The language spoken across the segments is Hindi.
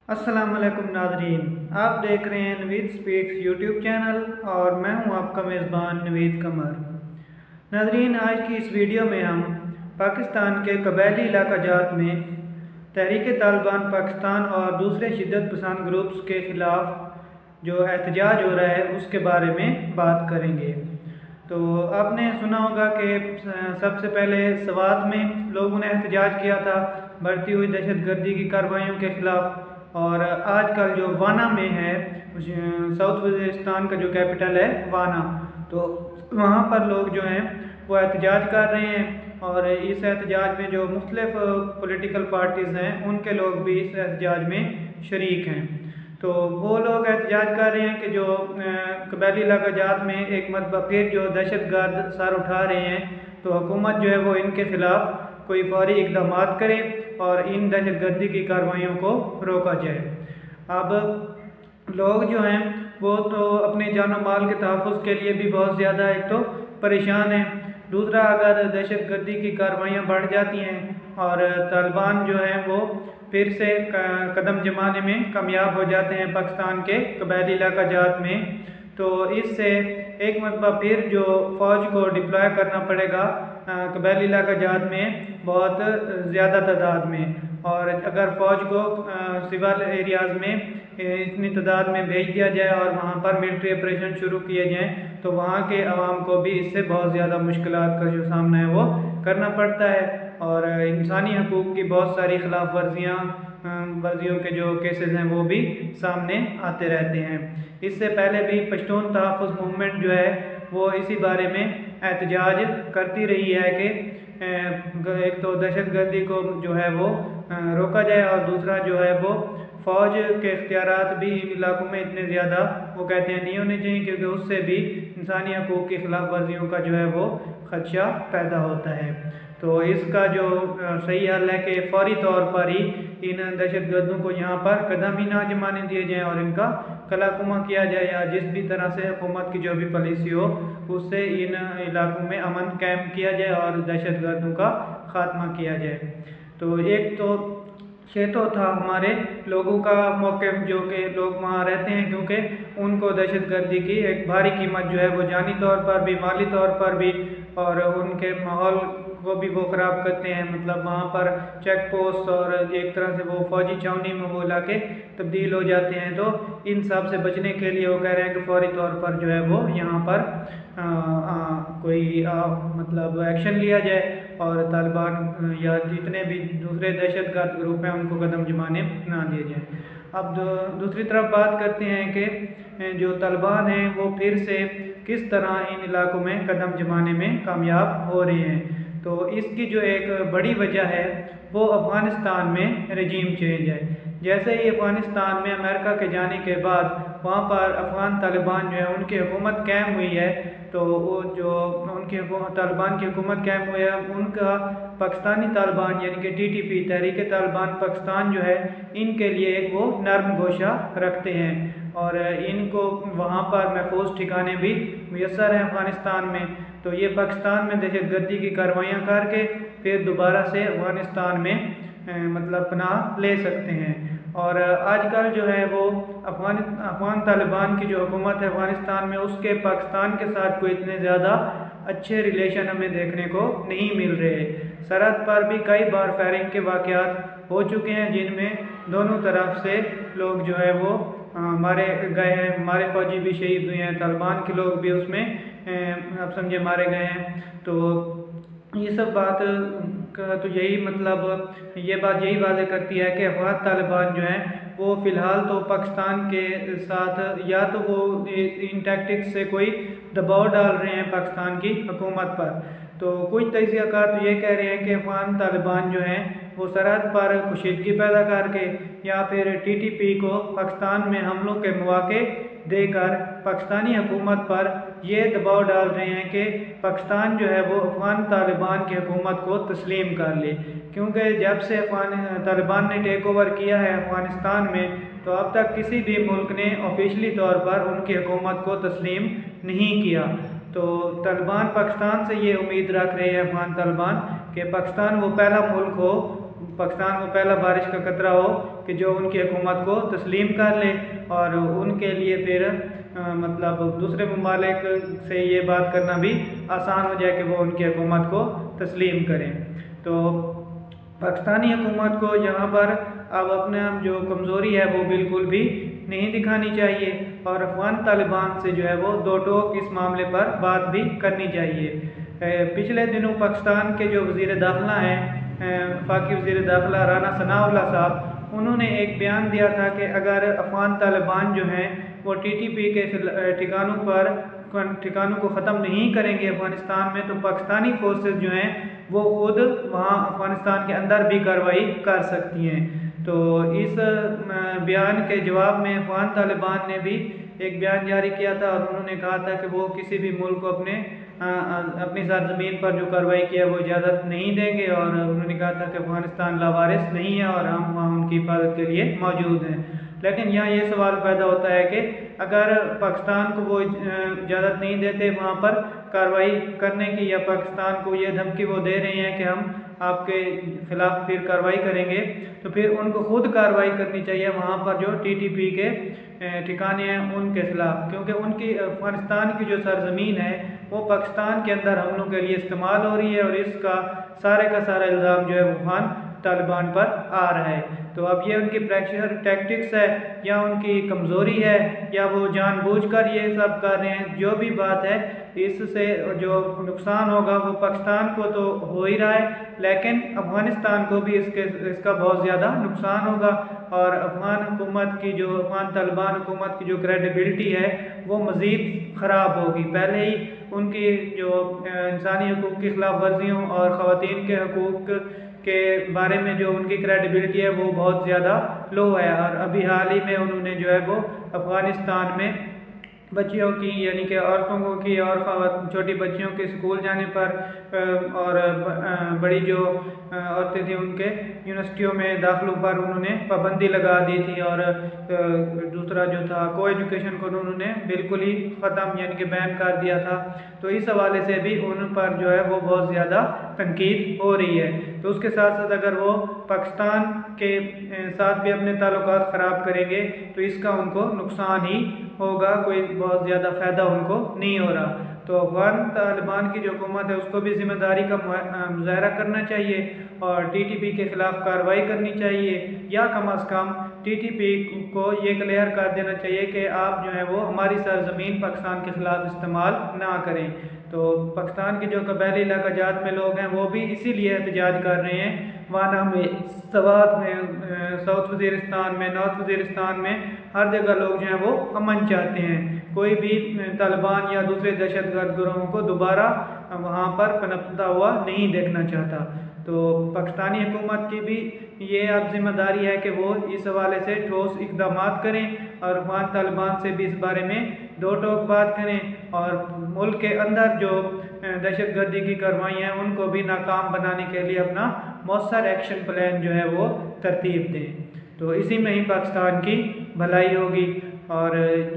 अस्सलाम वालेकुम नाज़रीन, आप देख रहे हैं नवीद स्पीक्स यूट्यूब चैनल और मैं हूं आपका मेज़बान नवीद कमर। नाज़रीन, आज की इस वीडियो में हम पाकिस्तान के कबायली इलाका जात में तहरीक तालिबान पाकिस्तान और दूसरे शिद्दत पसंद ग्रुप्स के ख़िलाफ़ जो एहतजाज हो रहा है उसके बारे में बात करेंगे। तो आपने सुना होगा कि सबसे पहले स्वात में लोगों ने एहतजाज किया था बढ़ती हुई दहशतगर्दी की कार्रवाइयों के ख़िलाफ़, और आजकल जो वाना में है, साउथ वज़ीरिस्तान का जो कैपिटल है वाना, तो वहाँ पर लोग जो हैं वो एहतजाज कर रहे हैं। और इस एहतजाज में जो मुख्तलिफ पॉलिटिकल पार्टीज़ हैं उनके लोग भी इस एहतजाज में शरीक हैं। तो वो लोग एहतजाज कर रहे हैं कि जो कबायली इलाका जात में एक मरतबा फिर जो दहशतगर्द सर उठा रहे हैं, तो हुकूमत जो है वो इनके ख़िलाफ़ कोई फौरी इक़दाम करे और इन दहशतगर्दी की कार्रवाइयों को रोका जाए। अब लोग जो हैं वो तो अपने जान माल के तहफ़्फ़ुज़ के लिए भी बहुत ज़्यादा एक तो परेशान हैं, दूसरा अगर दहशतगर्दी की कार्रवाइयाँ बढ़ जाती हैं और तालिबान जो हैं वो फिर से कदम जमाने में कामयाब हो जाते हैं पाकिस्तान के कबायली इलाका जात में, तो इससे एक मरतबा फिर जो फ़ौज को डिप्लॉय करना पड़ेगा कबायली इलाका जात में बहुत ज़्यादा तादाद में। और अगर फ़ौज को सिविल एरियाज़ में इतनी तादाद में भेज दिया जाए और वहाँ पर मिलिट्री ऑपरेशन शुरू किए जाएँ, तो वहाँ के अवाम को भी इससे बहुत ज़्यादा मुश्किलात का जो सामना है वो करना पड़ता है और इंसानी हकूक़ की बहुत सारी खिलाफ वर्जियों के जो केसेस हैं वो भी सामने आते रहते हैं। इससे पहले भी पश्तून तहफ़्फ़ुज़ मूवमेंट जो है वो इसी बारे में एहतजाज करती रही है कि एक तो दहशतगर्दी को जो है वो रोका जाए और दूसरा जो है वो फ़ौज के इख्तियारात भी इन इलाकों में इतने ज़्यादा वो कहते हैं नहीं होने चाहिए, क्योंकि उससे भी इंसानी हकूक़ की खिलाफ वर्जियों का जो है वो ख़दशा पैदा होता है। तो इसका जो सही हल है कि फ़ौरी तौर पर ही इन दहशतगर्दों को यहाँ पर कदम ही ना जमाने दिए जाएँ और इनका कलाकुमा किया जाए, या जिस भी तरह से हुकूमत की जो भी पॉलिसी हो उससे इन इलाकों में अमन कायम किया जाए और दहशतगर्दों का ख़ात्मा किया जाए। तो एक तो ये तो था हमारे लोगों का मौक़िफ़, जो कि लोग वहाँ रहते हैं, क्योंकि उनको दहशतगर्दी की एक भारी कीमत जो है वो जानी तौर पर भी माली तौर पर भी और उनके माहौल को भी वो ख़राब करते हैं। मतलब वहाँ पर चेक पोस्ट और एक तरह से वो फ़ौजी छावनी में वो इलाके तब्दील हो जाते हैं। तो इन सब से बचने के लिए वो कह रहे हैं कि फ़ौरी तौर पर जो है वो यहाँ पर कोई मतलब एक्शन लिया जाए और तालिबान या जितने भी दूसरे दहशतगर्द ग्रुप हैं उनको कदम जमाने ना दिए जाए। अब दूसरी तरफ बात करते हैं कि जो तालिबान हैं वो फिर से किस तरह इन इलाकों में कदम जमाने में कामयाब हो रहे हैं। तो इसकी जो एक बड़ी वजह है वो अफ़गानिस्तान में रजीम चेंज है। जैसे ही अफ़गानिस्तान में अमेरिका के जाने के बाद वहाँ पर अफ़गान तालिबान जो है उनकी हुकूमत कायम हुई है, तो वो जो उनकी तालिबान की हुकूमत कायम हुई है उनका पाकिस्तानी तालिबान यानी कि TTP तहरीक तालिबान पाकिस्तान जो है इनके लिए एक वो नरम गोशा रखते हैं और इनको वहाँ पर महफूज ठिकाने भी मुयस्सर हैं अफ़गानिस्तान में। तो ये पाकिस्तान में दहशतगर्दी की कार्रवाइयाँ करके फिर दोबारा से अफ़गानिस्तान में मतलब पनाह ले सकते हैं। और आजकल जो है वो अफ़गान तालिबान की जो हुकूमत है अफ़गानिस्तान में उसके पाकिस्तान के साथ कोई इतने ज़्यादा अच्छे रिलेशन हमें देखने को नहीं मिल रहे। सरहद पर भी कई बार फायरिंग के वाक़यात हो चुके हैं जिनमें दोनों तरफ से लोग जो है वो मारे गए हैं, हमारे फ़ौजी भी शहीद हुए हैं, तालिबान के लोग भी उसमें आप समझे मारे गए हैं। तो ये सब बात का तो यही मतलब ये बात यही वाज़ेह करती है कि अफ़गान तालिबान जो हैं वो फ़िलहाल तो पाकिस्तान के साथ या तो वो इन टैक्टिक्स से कोई दबाव डाल रहे हैं पाकिस्तान की हुकूमत पर। तो कुछ तजियाकार तो ये कह रहे हैं कि अफ़गान तालिबान जो हैं वो सरहद पर कशीदगी पैदा करके या फिर TTP को पाकिस्तान में हमलों के मौके देकर पाकिस्तानी हुकूमत पर ये दबाव डाल रहे हैं कि पाकिस्तान जो है वो अफ़गान तालिबान की हुकूमत को तस्लीम कर ले, क्योंकि जब से तालिबान ने टेक ओवर किया है अफ़गानिस्तान में तो अब तक किसी भी मुल्क ने ऑफिशियली तौर पर उनकी हुकूमत को तस्लीम नहीं किया। तो तालिबान पाकिस्तान से ये उम्मीद रख रहे हैं अफ़गान तालिबान कि पाकिस्तान वो पहला मुल्क हो पाकिस्तान को पहला बारिश का खतरा हो कि जो उनकी हुकूमत को तस्लीम कर ले और उनके लिए फिर मतलब दूसरे ममालिक से ये बात करना भी आसान हो जाए कि वो उनकी हुकूमत को तस्लीम करें। तो पाकिस्तानी हुकूमत को यहाँ पर अब अपने जो कमज़ोरी है वो बिल्कुल भी नहीं दिखानी चाहिए और अफ़गान तालिबान से जो है वो दो टोक इस मामले पर बात भी करनी चाहिए। पिछले दिनों पाकिस्तान के जो वज़ीर दाखिला हैं, वफाकी वज़ीर दाखिला राना सनाउल्लाह साहब, उन्होंने एक बयान दिया था कि अगर अफ़गान तालिबान जो हैं वो TTP के ठिकानों को ख़त्म नहीं करेंगे अफ़गानिस्तान में, तो पाकिस्तानी फोर्सेस जो हैं वो खुद वहाँ अफ़गानिस्तान के अंदर भी कार्रवाई कर सकती हैं। तो इस बयान के जवाब में अफ़गान तालिबान ने भी एक बयान जारी किया था और उन्होंने कहा था कि वो किसी भी मुल्क को अपनी सरजमीन पर जो कार्रवाई की है वो इजाज़त नहीं देंगे और उन्होंने कहा था कि अफ़गानिस्तान लावारिस नहीं है और हम वहाँ उनकी हिफाजत के लिए मौजूद हैं। लेकिन यहाँ ये सवाल पैदा होता है कि अगर पाकिस्तान को वो इजाज़त नहीं देते वहाँ पर कार्रवाई करने की, या पाकिस्तान को ये धमकी वो दे रहे हैं कि हम आपके ख़िलाफ़ फिर कार्रवाई करेंगे, तो फिर उनको खुद कार्रवाई करनी चाहिए वहाँ पर जो TTP के ठिकाने हैं उनके ख़िलाफ़, क्योंकि उनकी अफ़गानिस्तान की जो सरज़मीन है वो पाकिस्तान के अंदर हमलों के लिए इस्तेमाल हो रही है और इसका सारा इल्ज़ाम जो है वो अफ़गान तालिबान पर आ रहा है। तो अब ये उनकी प्रेशर टैक्टिक्स है या उनकी कमज़ोरी है या वो जानबूझकर ये सब कर रहे हैं, जो भी बात है, इससे जो नुकसान होगा वो पाकिस्तान को तो हो ही रहा है, लेकिन अफ़गानिस्तान को भी इसका बहुत ज़्यादा नुकसान होगा और अफ़गान हुकूमत की जो अफ़गान तालिबान हुकूमत की जो क्रेडिबिलिटी है वो मज़ीद ख़राब होगी। पहले ही उनकी जो इंसानी हकूक़ की खिलाफ वर्जियों और ख़वातीन के हकूक़ के बारे में जो उनकी क्रेडिबिलिटी है वो बहुत ज़्यादा लो है और अभी हाल ही में उन्होंने जो है वो अफ़गानिस्तान में बच्चियों की यानी कि औरतों की और छोटी बच्चियों के स्कूल जाने पर और बड़ी जो औरतें थी उनके यूनिवर्सिटियों में दाखिलों पर उन्होंने पाबंदी लगा दी थी और दूसरा जो था को एजुकेशन को उन्होंने बिल्कुल ही ख़त्म यानी कि बैन कर दिया था। तो इस हवाले से भी उन पर जो है वो बहुत ज़्यादा तनकीद हो रही है। तो उसके साथ साथ अगर वो पाकिस्तान के साथ भी अपने ताल्लुकात ख़राब करेंगे तो इसका उनको नुकसान ही होगा, कोई बहुत ज़्यादा फ़ायदा उनको नहीं हो रहा। तो अफ़गान तालिबान की जो हुकूमत है उसको भी ज़िम्मेदारी का मुज़ाहरा करना चाहिए और TTP के ख़िलाफ़ कार्रवाई करनी चाहिए, या कम अज़ कम TTP को ये क्लियर कर देना चाहिए कि आप जो है वो हमारी सरज़मीन पाकिस्तान के ख़िलाफ़ इस्तेमाल ना करें। तो पाकिस्तान के जो कबायली इलाका जात में लोग हैं वो भी इसीलिए एहतजाज कर रहे हैं। वाना में, सवात में, साउथ वज़ीरिस्तान में, नॉर्थ वज़ीरिस्तान में हर जगह लोग जो हैं वो अमन चाहते हैं। कोई भी तालिबान या दूसरे दहशतगर्द गिरोहों को दोबारा वहाँ पर पनपता हुआ नहीं देखना चाहता। तो पाकिस्तानी हुकूमत की भी ये अब जिम्मेदारी है कि वो इस हवाले से ठोस इक़दाम करें और अफ़गान तालिबान से भी इस बारे में दो टोक बात करें और मुल्क के अंदर जो दहशतगर्दी की कार्रवाई हैं उनको भी नाकाम बनाने के लिए अपना मौसर एक्शन प्लान जो है वो तरतीब दें। तो इसी में ही पाकिस्तान की भलाई होगी और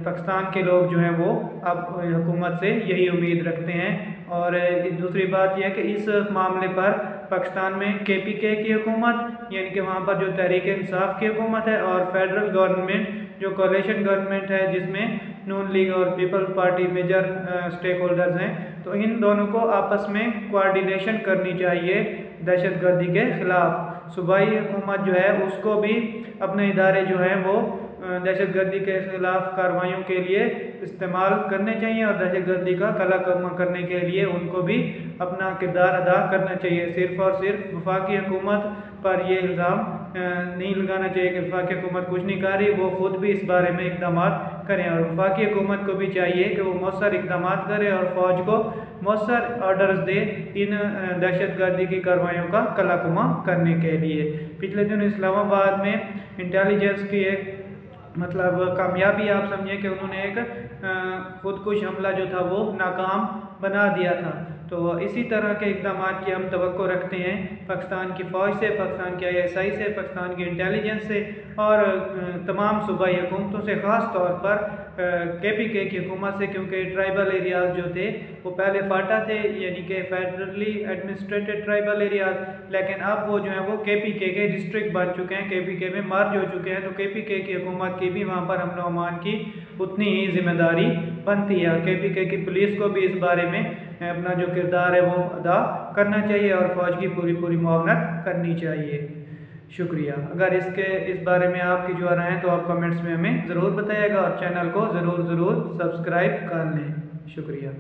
पाकिस्तान के लोग जो हैं वो अब हुकूमत से यही उम्मीद रखते हैं। और दूसरी बात यह है कि इस मामले पर पाकिस्तान में KPK की हुकूमत यानी कि वहाँ पर जो तहरीक इंसाफ की हुकूमत है और फेडरल गवर्नमेंट जो कोalition गवर्नमेंट है जिसमें नून लीग और Peoples Party major stakeholders हैं, तो इन दोनों को आपस में कोऑर्डिनेशन करनी चाहिए दहशतगर्दी के ख़िलाफ़। सूबाई हुकूमत जो है उसको भी अपने इदारे जो हैं वो दहशतगर्दी के ख़िलाफ़ कार्रवाइयों के लिए इस्तेमाल करने चाहिए और दहशतगर्दी का कलाकर्मा करने के लिए उनको भी अपना किरदार अदा करना चाहिए। सिर्फ़ और सिर्फ वफाकी हुकूमत पर ये इल्ज़ाम नहीं लगाना चाहिए कि वफाकी हुकूमत कुछ नहीं कर रही, वो ख़ुद भी इस बारे में इक़दाम करें और वफाकी हुकूमत को भी चाहिए कि वो मौसर इक़दाम करे और फ़ौज को मौसर ऑर्डर्स दे इन दहशतगर्दी की कार्रवाइयों का कलाकर्मा करने के लिए। पिछले दिन इस्लामाबाद में इंटेलिजेंस की एक कामयाबी आप समझें कि उन्होंने एक खुदकुश हमला जो था वो नाकाम बना दिया था। तो इसी तरह के इक़दाम की हम तवक्को रखते हैं पाकिस्तान की फ़ौज से, पाकिस्तान की ISI से, पाकिस्तान की इंटेलिजेंस से और तमाम सूबाई हुकूमतों से, ख़ास तौर पर KPK की हुकूमत से, क्योंकि ट्राइबल एरियाज़ जो थे वो पहले फाटा थे, यानी कि फेडरली एडमिनिस्ट्रेटेड ट्राइबल एरियाज़, लेकिन अब वो जो है वो KPK के डिस्ट्रिक्ट बन चुके हैं, KPK में मर्ज हो चुके हैं। तो KPK की हुकूमत की भी वहाँ पर अमन व अमान की उतनी ही जिम्मेदारी बनती है। KPK की पुलिस को भी इस बारे में अपना जो किरदार है वो अदा करना चाहिए और फ़ौज की पूरी मुआवनत करनी चाहिए। शुक्रिया। अगर इस बारे में आपकी जो राय है तो आप कमेंट्स में हमें ज़रूर बताइएगा और चैनल को ज़रूर सब्सक्राइब कर लें। शुक्रिया।